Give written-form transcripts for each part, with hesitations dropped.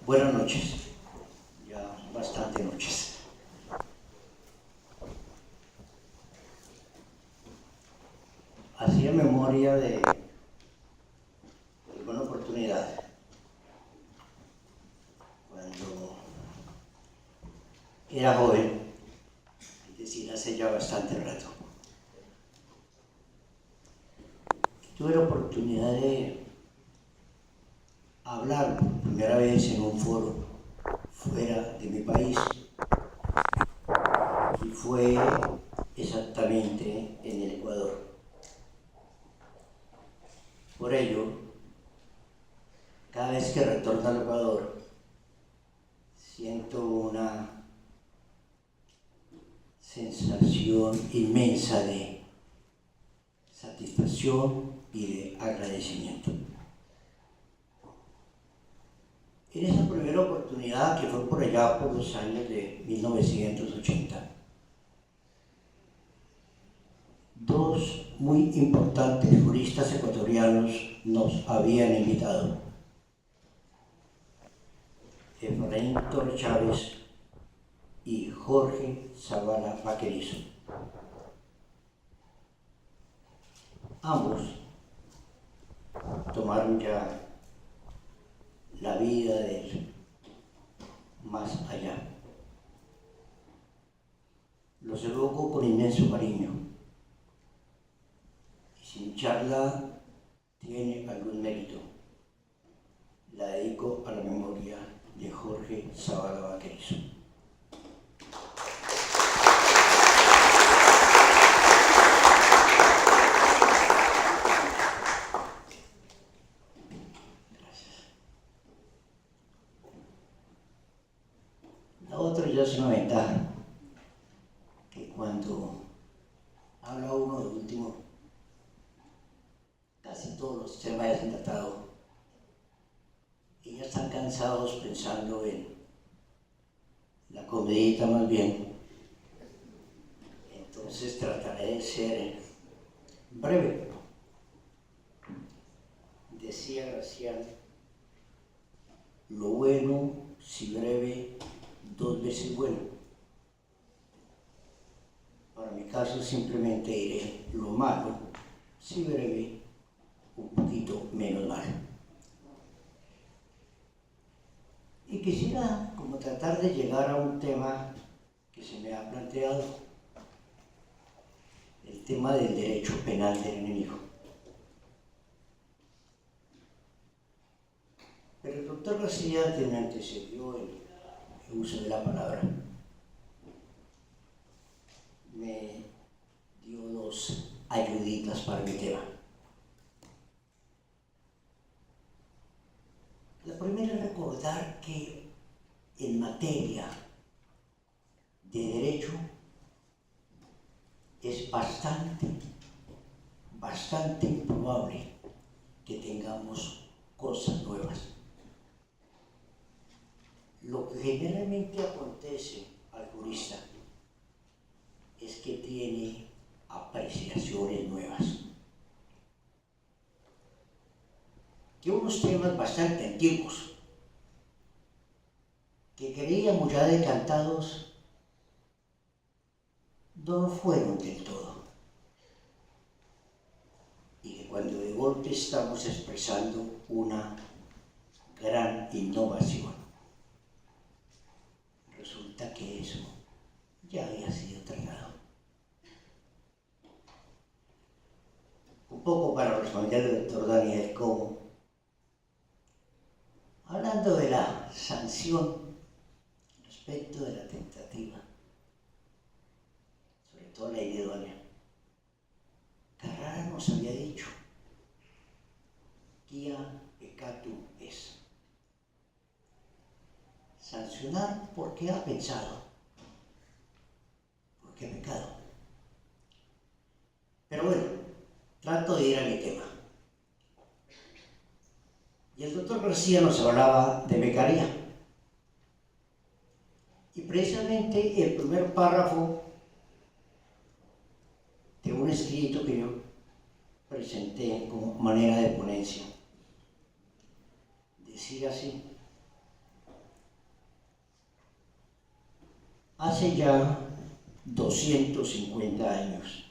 Buenas noches, ya bastante noches. Hacía memoria de alguna oportunidad cuando era joven, es decir, hace ya bastante rato. Tuve la oportunidad de hablar por primera vez en un foro fuera de mi país y fue exactamente en el Ecuador. Por ello, cada vez que retorno al Ecuador, siento una sensación inmensa de satisfacción y de agradecimiento. En esa primera oportunidad, que fue por allá por los años de 1980, dos muy importantes juristas ecuatorianos nos habían invitado: Efraín Torres Chávez y Jorge Zavala Vaquerizo. Ambos tomaron ya la vida del más allá. Los evoco con inmenso cariño y si mi charla tiene algún mérito, la dedico a la memoria de Jorge Zavala Vaquerizo. La otra ya es una ventaja, que cuando habla uno de último, casi todos los temas ya se han tratado y ya están cansados pensando en la comidita más bien. Entonces trataré de ser breve. Decía Gracián: lo bueno, si breve, dos veces bueno. Para mi caso simplemente diré: lo malo, si breve, un poquito menos malo. Y quisiera como tratar de llegar a un tema que se me ha planteado, el tema del derecho penal del enemigo. Pero el doctor García, que me antecedió en el uso de la palabra, me dio dos ayuditas para mi tema. La primera es recordar que en materia de derecho es bastante improbable que tengamos cosas nuevas. Lo que generalmente acontece al jurista es que tiene apreciaciones nuevas, que unos temas bastante antiguos, que creíamos ya decantados, no lo fueron del todo, y que cuando de golpe estamos expresando una gran innovación, resulta que eso ya había sido tratado. Un poco para responder al doctor Daniel Cobo, hablando de la sanción respecto de la tentativa, sobre todo la idónea, Carrara nos había dicho: quia peccatum es. Sancionar porque ha pensado, porque ha pecado. Pero bueno, trato de ir a mi tema. Y el doctor García nos hablaba de becaría. Y precisamente el primer párrafo de un escrito que yo presenté como manera de ponencia decía así: Hace ya 250 años,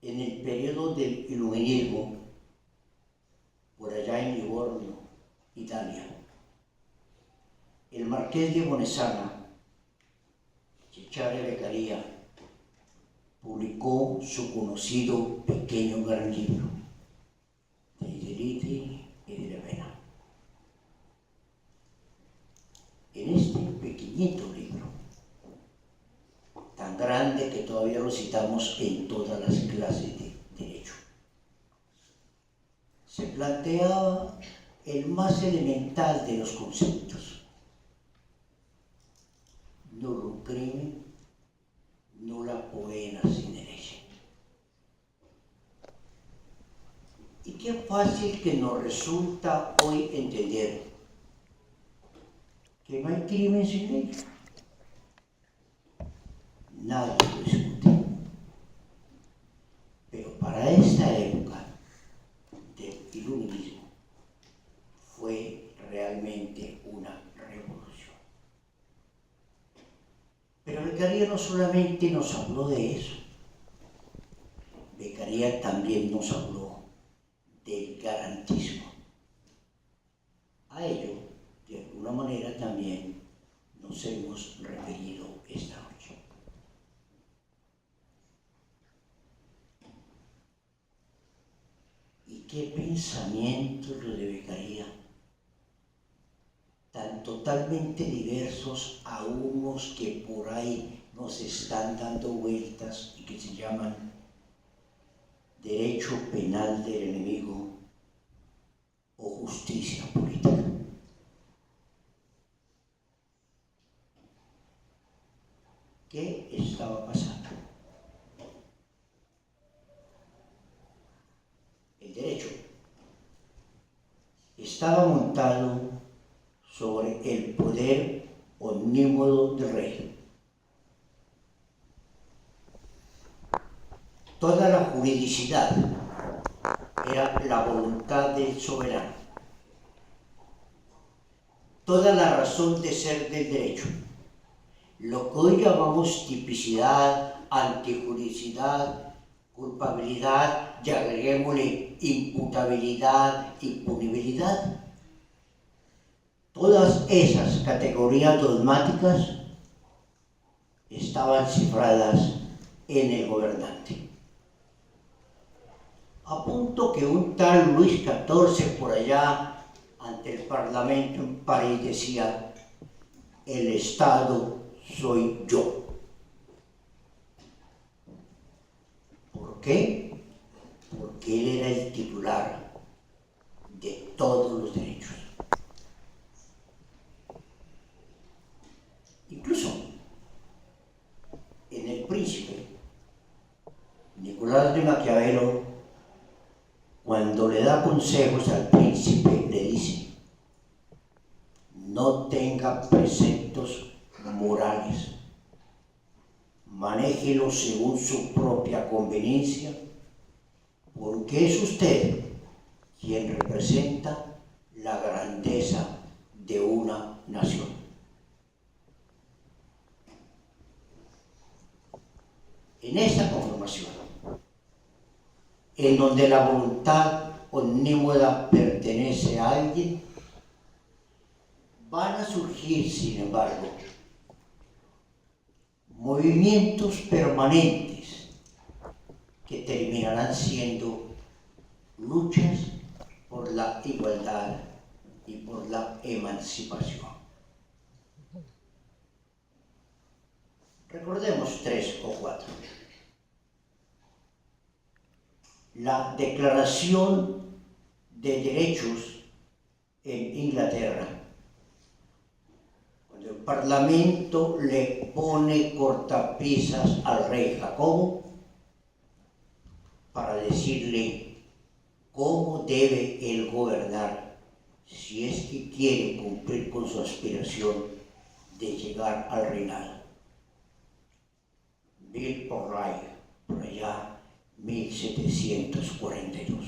en el periodo del Iluminismo, por allá en Livorno, Italia, el marqués de Bonesana, Cesare Beccaria, publicó su conocido pequeño gran libro, Dei delitti e della pena. En este pequeñito libro, tan grande que todavía lo citamos en todas las clases de derecho, se planteaba el más elemental de los conceptos: nullum crimen, nulla poena sine lege. Y qué fácil que nos resulta hoy entender que no hay crimen sin ley. Nadie lo discute. Pero para esta época del iluminismo fue realmente una revolución. Pero Beccaria no solamente nos habló de eso, Beccaria también nos habló del garantismo. A ello, de alguna manera, también nos hemos referido esta noche. ¿Y qué pensamientos los de Beccaria, tan totalmente diversos a unos que por ahí nos están dando vueltas y que se llaman derecho penal del enemigo o justicia política? ¿Qué estaba pasando? El derecho estaba montado sobre el poder omnímodo del rey. Toda la juridicidad era la voluntad del soberano. Toda la razón de ser del derecho, lo que hoy llamamos tipicidad, antijuridicidad, culpabilidad, y agreguémosle imputabilidad y punibilidad, todas esas categorías dogmáticas estaban cifradas en el gobernante. A punto que un tal Luis XIV por allá ante el Parlamento en París decía: el Estado soy yo. ¿Por qué? Porque él era el titular de todos los derechos. Incluso en El Príncipe, Nicolás de Maquiavelo, cuando le da consejos al príncipe, le dice: no tenga preceptos morales, manéjelo según su propia conveniencia, porque es usted quien representa la grandeza de una nación. En esa conformación, en donde la voluntad omnímoda pertenece a alguien, van a surgir, sin embargo, movimientos permanentes que terminarán siendo luchas por la igualdad y por la emancipación. Recordemos 3 o 4. La Declaración de Derechos en Inglaterra, cuando el Parlamento le pone cortapisas al rey Jacobo para decirle cómo debe él gobernar si es que quiere cumplir con su aspiración de llegar al reinado. Bill O'Reilly, por allá, 1742.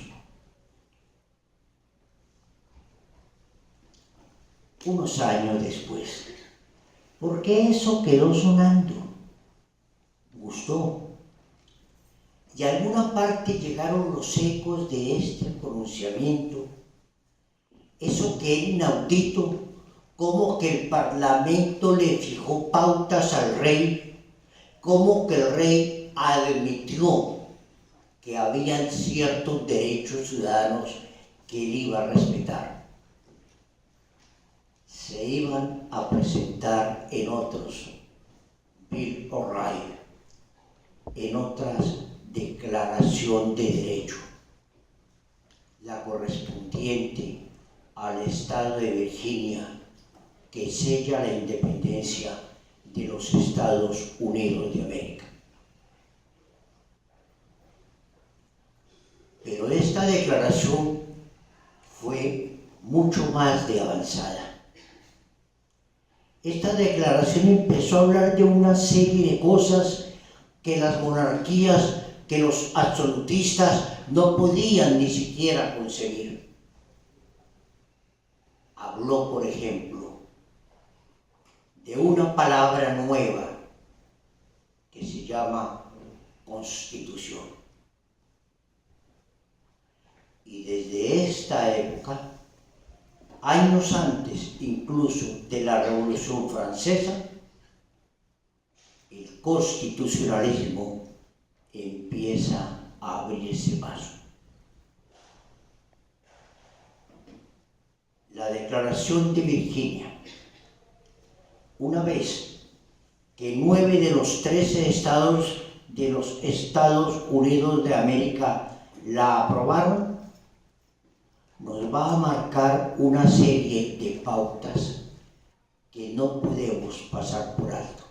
Unos años después, porque eso quedó sonando, gustó. Y a alguna parte llegaron los ecos de este pronunciamiento, eso que era inaudito, como que el Parlamento le fijó pautas al rey, como que el rey admitió que habían ciertos derechos ciudadanos que él iba a respetar. Se iban a presentar en otros Bill of Rights, en otras declaración de derecho, la correspondiente al estado de Virginia, que sella la independencia de los Estados Unidos de América. Pero esta declaración fue mucho más de avanzada. Esta declaración empezó a hablar de una serie de cosas que las monarquías, que los absolutistas no podían ni siquiera concebir. Habló, por ejemplo, de una palabra nueva que se llama Constitución. Y desde esta época, años antes incluso de la Revolución Francesa, el constitucionalismo empieza a abrirse paso. La Declaración de Virginia, una vez que 9 de los 13 estados de los Estados Unidos de América la aprobaron, nos va a marcar una serie de pautas que no podemos pasar por alto.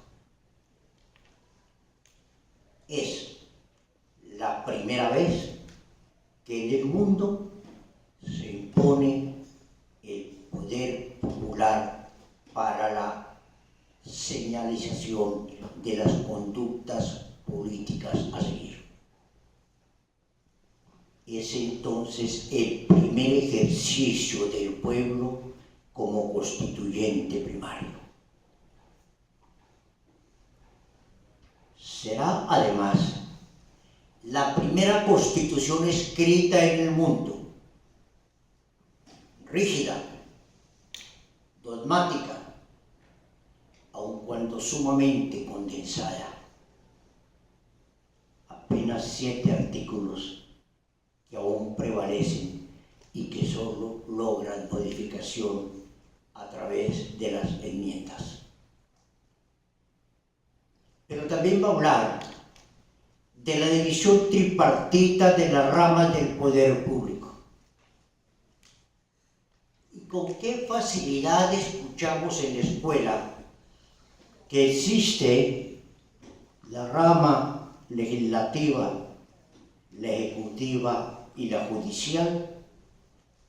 Es la primera vez que en el mundo se impone el poder popular para la señalización de las conductas políticas a seguir. Es entonces el primer ejercicio del pueblo como constituyente primario. Será además la primera constitución escrita en el mundo, rígida, dogmática, aun cuando sumamente condensada. Apenas 7 artículos que aún prevalecen y que solo logran modificación a través de las enmiendas. Pero también va a hablar de la división tripartita de las ramas del poder público. Y con qué facilidad escuchamos en la escuela que existe la rama legislativa, la ejecutiva y la judicial,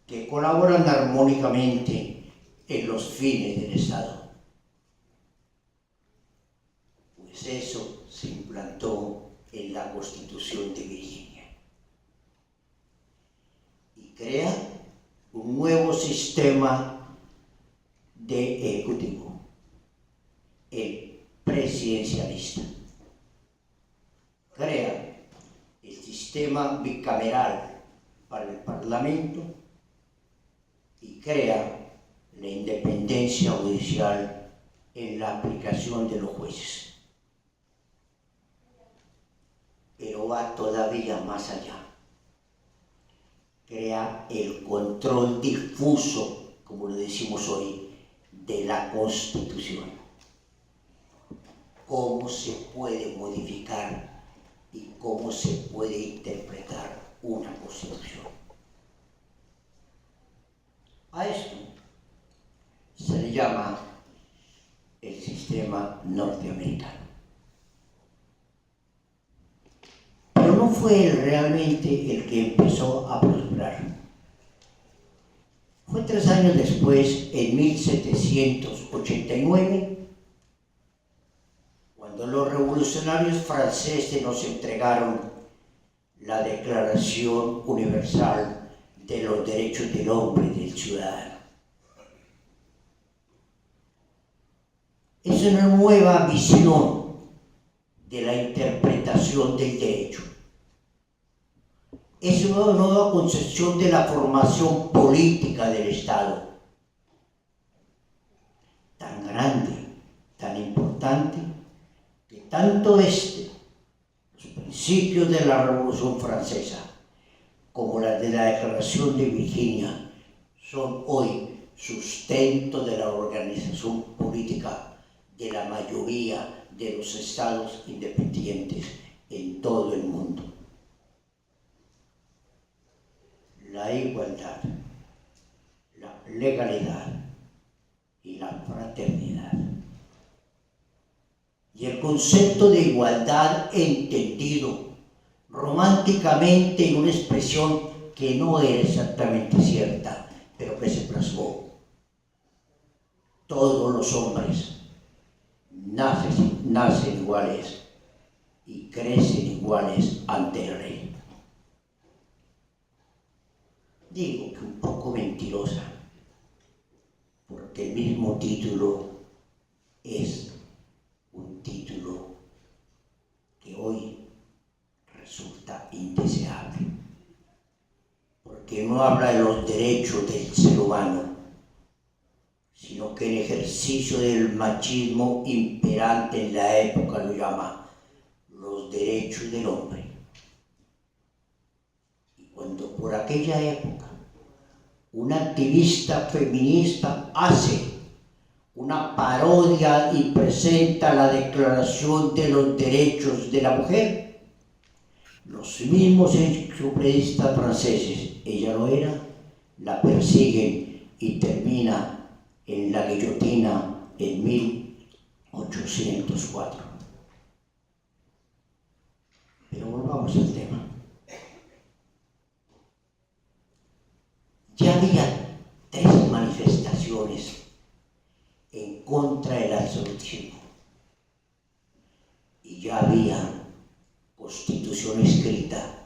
que colaboran armónicamente en los fines del Estado. Pues eso se implantó en la Constitución de Virginia y crea un nuevo sistema de ejecutivo, el presidencialista. Crea el sistema bicameral para el Parlamento y crea la independencia judicial en la aplicación de los jueces. Pero va todavía más allá. Crea el control difuso, como lo decimos hoy, de la Constitución. Cómo se puede modificar y cómo se puede interpretar una Constitución. A esto se le llama el sistema norteamericano. Pero no fue él realmente el que empezó a prosperar. Fue 3 años después, en 1789, cuando los revolucionarios franceses nos entregaron la Declaración Universal de los Derechos del Hombre y del Ciudadano. Es una nueva visión de la interpretación del derecho. Es una nueva concepción de la formación política del Estado, tan grande, tan importante, que tanto los principios de la Revolución Francesa como las de la Declaración de Virginia son hoy sustento de la organización política de la mayoría de los estados independientes en todo el mundo. La igualdad, la legalidad y la fraternidad. Y el concepto de igualdad entendido románticamente en una expresión que no era exactamente cierta, pero que se plasmó. Todos los hombres nacen iguales y crecen iguales ante el rey. Digo que un poco mentirosa, porque el mismo título es un título que hoy resulta indeseable, porque no habla de los derechos del ser humano, sino que el ejercicio del machismo imperante en la época lo llama los derechos del hombre. Y cuando por aquella época una activista feminista hace una parodia y presenta la Declaración de los Derechos de la Mujer, los mismos enciclopedistas franceses, ella lo era, la persiguen y termina en la guillotina en 1804. Pero volvamos al tema. Ya había 3 manifestaciones en contra del absolutismo y ya había constitución escrita,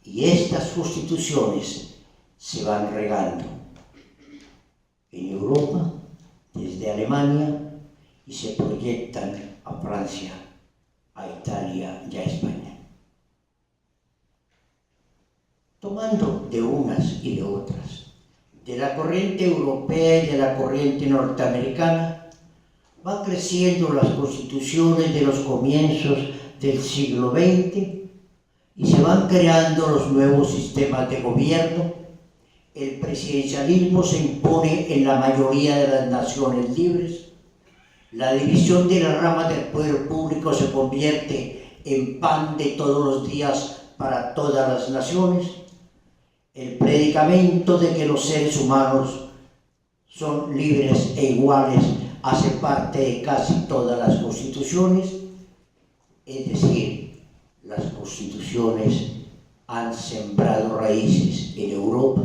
y estas constituciones se van regando en Europa, desde Alemania, y se proyectan a Francia, a Italia y a España. Tomando de unas y de otras, de la corriente europea y de la corriente norteamericana, van creciendo las constituciones de los comienzos del siglo XX y se van creando los nuevos sistemas de gobierno. El presidencialismo se impone en la mayoría de las naciones libres. La división de las ramas del poder público se convierte en pan de todos los días para todas las naciones. El predicamento de que los seres humanos son libres e iguales hace parte de casi todas las constituciones, es decir, las constituciones han sembrado raíces en Europa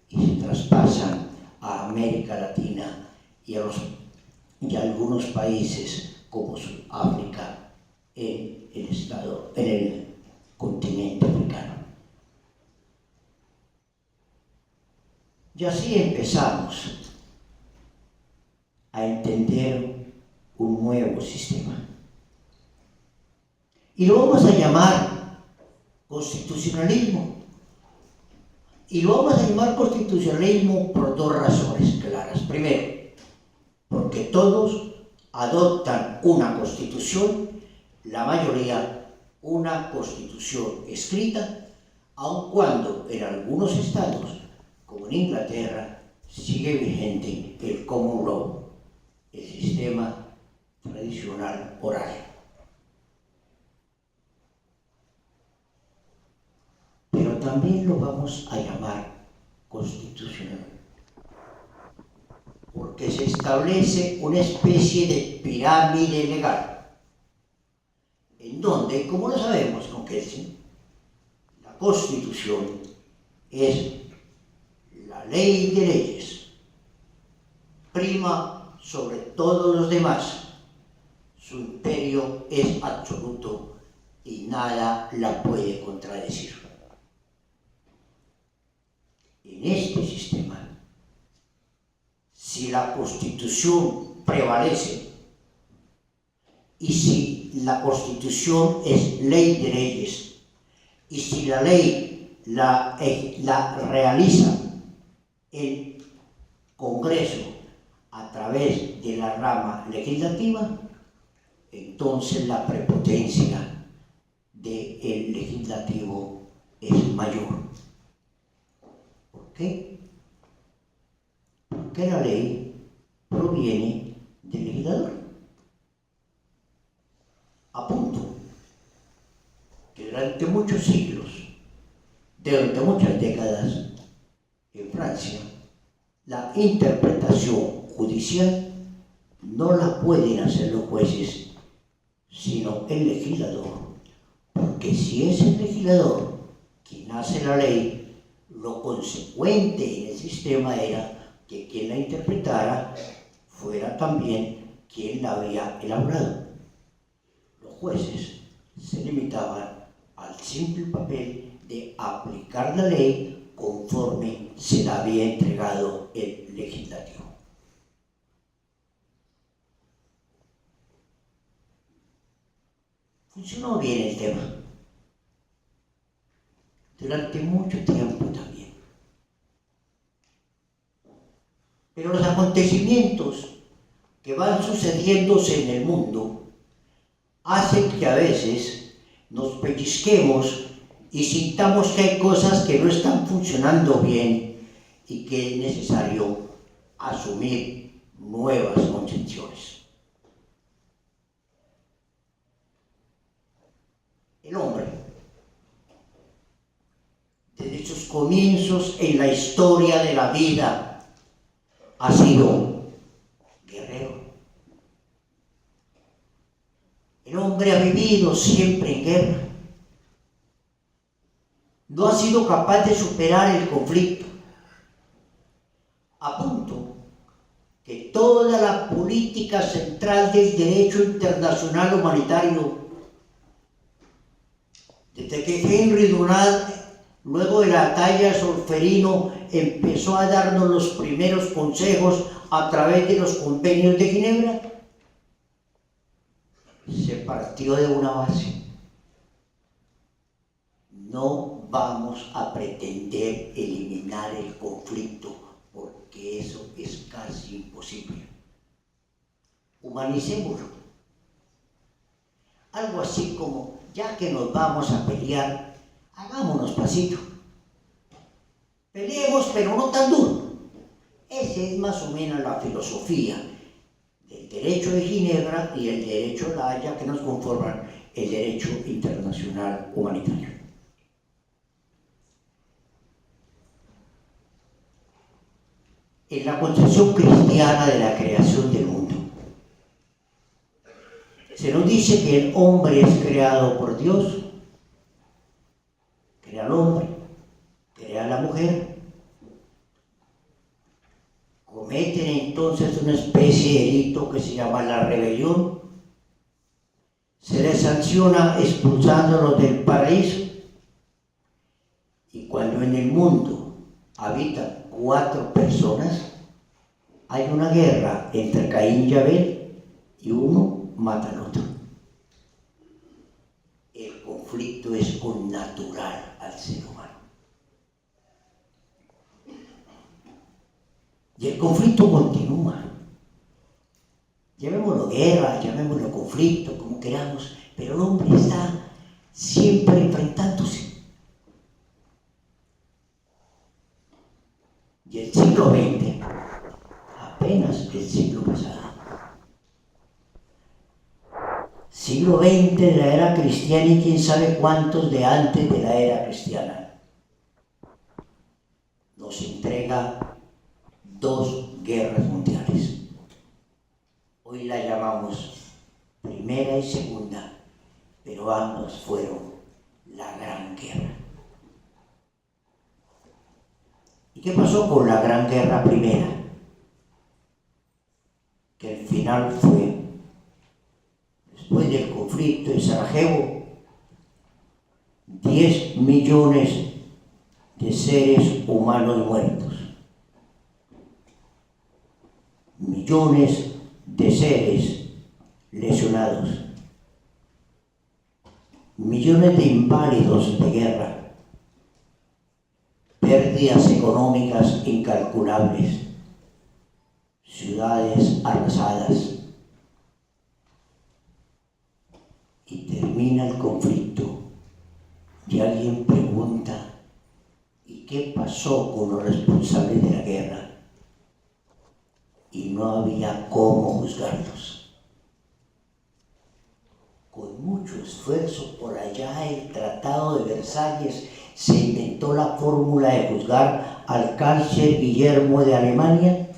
y se traspasan a América Latina y a algunos países como Sudáfrica en el continente africano. Y así empezamos a entender un nuevo sistema. Y lo vamos a llamar constitucionalismo. Y lo vamos a llamar constitucionalismo por 2 razones claras. Primero, porque todos adoptan una constitución, la mayoría una constitución escrita, aun cuando en algunos estados, como en Inglaterra, sigue vigente el common law, el sistema tradicional oral. Pero también lo vamos a llamar constitucional, porque se establece una especie de pirámide legal, en donde, como lo sabemos con Kelsen, la Constitución es la ley de leyes, prima sobre todos los demás, su imperio es absoluto y nada la puede contradecir. En este sistema, si la Constitución prevalece Y si la Constitución es ley de leyes, y si la ley la realiza el Congreso a través de la rama legislativa, entonces la prepotencia del legislativo es mayor. ¿Por qué? Porque la ley proviene del legislador. Apunto que durante muchos siglos, durante muchas décadas, en Francia, la interpretación judicial no la pueden hacer los jueces, sino el legislador. Porque si es el legislador quien hace la ley, lo consecuente en el sistema era que quien la interpretara fuera también quien la había elaborado. Los jueces se limitaban al simple papel de aplicar la ley conforme se la había entregado el legislativo. Funcionó bien el tema durante mucho tiempo también. Pero los acontecimientos que van sucediéndose en el mundo hacen que a veces nos pellizquemos y sintamos que hay cosas que no están funcionando bien y que es necesario asumir nuevas concepciones. El hombre, desde sus comienzos en la historia de la vida, ha sido guerrero. El hombre ha vivido siempre en guerra. No ha sido capaz de superar el conflicto, a punto que toda la política central del derecho internacional humanitario, desde que Henry Dunant, luego de la batalla de Solferino, empezó a darnos los primeros consejos a través de los convenios de Ginebra, se partió de una base. No vamos a pretender eliminar el conflicto, porque eso es casi imposible. Humanicémoslo. Algo así como, ya que nos vamos a pelear, hagámonos pasito. Peleemos, pero no tan duro. Esa es más o menos la filosofía del derecho de Ginebra y el derecho de la Haya, que nos conforman el derecho internacional humanitario. En la concepción cristiana de la creación del mundo, se nos dice que el hombre es creado por Dios, crea al hombre, crea a la mujer, cometen entonces una especie de delito que se llama la rebelión, se les sanciona expulsándolos del paraíso, y cuando en el mundo habitan 4 personas, hay una guerra entre Caín y Abel y uno mata al otro. El conflicto es connatural al ser humano. Y el conflicto continúa. Llamémoslo guerra, llamémoslo conflicto, como queramos, pero el hombre está siempre enfrentándose. Y el siglo XX, apenas el siglo pasado, siglo XX de la era cristiana y quién sabe cuántos de antes de la era cristiana, nos entrega 2 guerras mundiales. Hoy la llamamos Primera y Segunda, pero ambas fueron la Gran Guerra. ¿Y qué pasó con la Gran Guerra Primera? Que el final fue, después del conflicto de Sarajevo, 10 millones de seres humanos muertos, millones de seres lesionados, millones de inválidos de guerra, pérdidas económicas incalculables, ciudades arrasadas, y termina el conflicto y alguien pregunta: ¿y qué pasó con los responsables de la guerra? Y no había cómo juzgarlos. Con mucho esfuerzo, por allá el Tratado de Versalles se inventó la fórmula de juzgar al cáncer Guillermo de Alemania.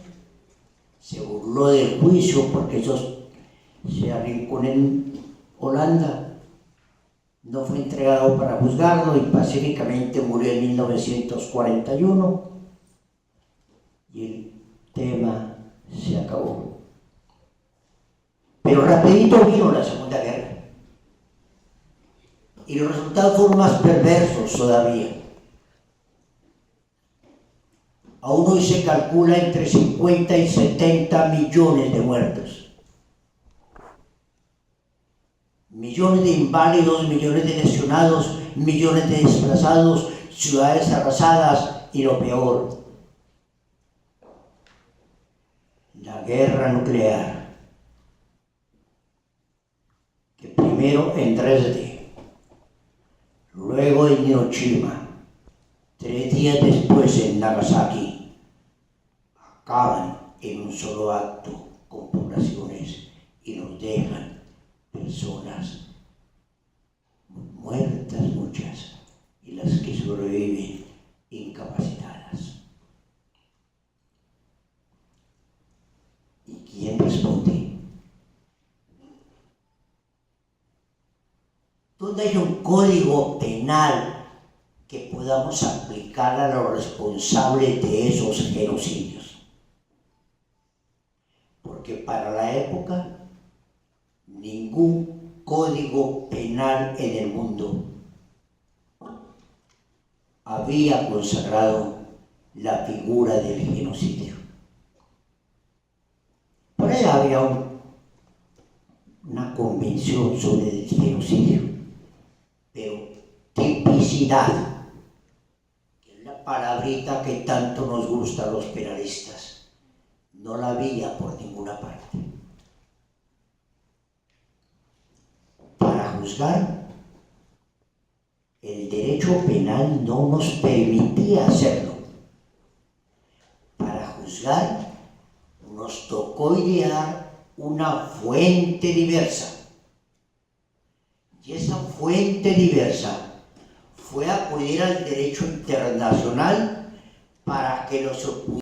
Se burló del juicio porque esos se arrinconó en Holanda. No fue entregado para juzgarlo y pacíficamente murió en 1941 y el tema se acabó. Pero rapidito vino la Segunda Guerra y los resultados fueron más perversos todavía. Aún hoy se calcula entre 50 y 70 millones de muertos. Millones de inválidos, millones de lesionados, millones de desplazados, ciudades arrasadas y lo peor, la guerra nuclear, que primero en Dresde, luego en Hiroshima, 3 días después en Nagasaki, acaban en un solo acto con poblaciones y nos dejan personas muertas, muchas, y las que sobreviven incapacitadas. ¿Y quién responde? ¿Dónde hay un código penal que podamos aplicar a los responsables de esos genocidios? Porque para la época ningún código penal en el mundo había consagrado la figura del genocidio. Por ahí había una convención sobre el genocidio, pero tipicidad, que es la palabrita que tanto nos gusta a los penalistas, no la había por ninguna parte. Para juzgar, el derecho penal no nos permitía hacerlo. Para juzgar, nos tocó idear una fuente diversa. Y esa fuente diversa fue acudir al derecho internacional para que los